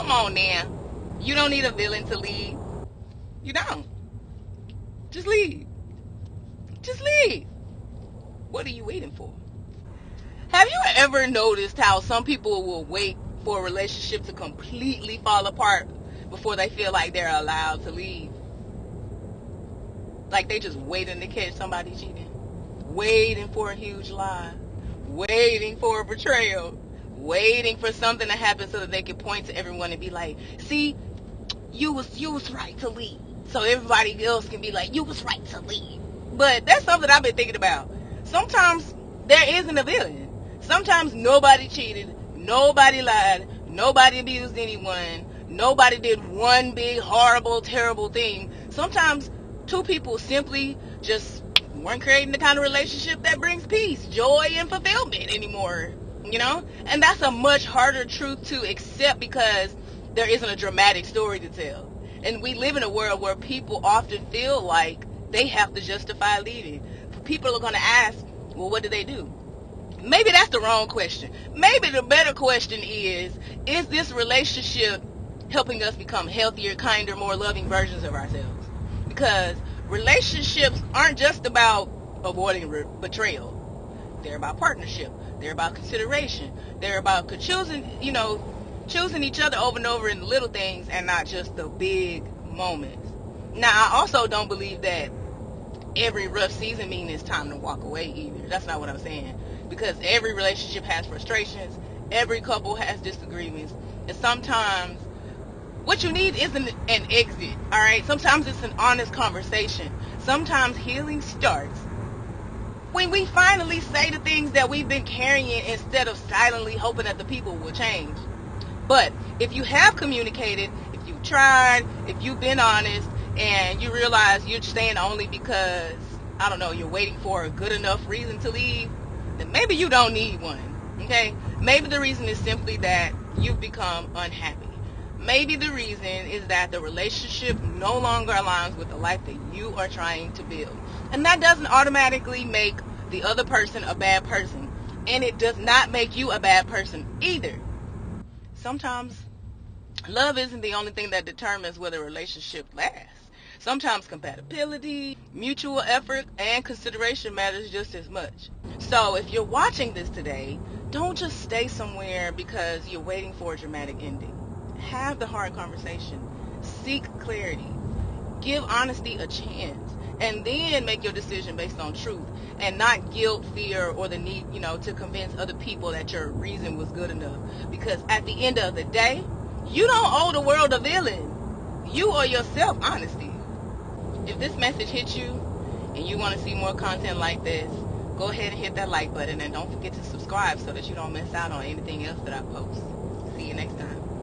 Come on now. You don't need a villain to leave. You don't. Just leave. Just leave. What are you waiting for? Have you ever noticed how some people will wait for a relationship to completely fall apart before they feel like they're allowed to leave? Like they just waiting to catch somebody cheating, waiting for a huge lie, waiting for a betrayal, waiting for something to happen so that they can point to everyone and be like, see, you was right to leave. So everybody else can be like, you was right to leave. But that's something I've been thinking about. Sometimes there isn't a villain. Sometimes nobody cheated, nobody lied, nobody abused anyone, nobody did one big horrible terrible thing. Sometimes two people simply just weren't creating the kind of relationship that brings peace, joy, and fulfillment anymore. You know? And that's a much harder truth to accept because there isn't a dramatic story to tell. And we live in a world where people often feel like they have to justify leaving. People are going to ask, well, what did they do? Maybe that's the wrong question. Maybe the better question is this relationship helping us become healthier, kinder, more loving versions of ourselves? Because relationships aren't just about avoiding betrayal. They're about partnership. They're about consideration. They're about choosing each other over and over in the little things and not just the big moments. Now, I also don't believe that every rough season means it's time to walk away either. That's not what I'm saying. Because every relationship has frustrations. Every couple has disagreements. And sometimes what you need isn't an exit, all right? Sometimes it's an honest conversation. Sometimes healing starts when we finally say the things that we've been carrying instead of silently hoping that the people will change. But if you have communicated, if you've tried, if you've been honest, and you realize you're staying only because, I don't know, you're waiting for a good enough reason to leave, then maybe you don't need one, okay? Maybe the reason is simply that you've become unhappy. Maybe the reason is that the relationship no longer aligns with the life that you are trying to build. And that doesn't automatically make the other person a bad person. And it does not make you a bad person either. Sometimes love isn't the only thing that determines whether a relationship lasts. Sometimes compatibility, mutual effort, and consideration matters just as much. So if you're watching this today, don't just stay somewhere because you're waiting for a dramatic ending. Have the hard conversation. Seek clarity. Give honesty a chance. And then make your decision based on truth and not guilt, fear, or the need, to convince other people that your reason was good enough. Because at the end of the day, you don't owe the world a villain. You owe yourself honesty. If this message hits you and you want to see more content like this, go ahead and hit that like button and don't forget to subscribe so that you don't miss out on anything else that I post. See you next time.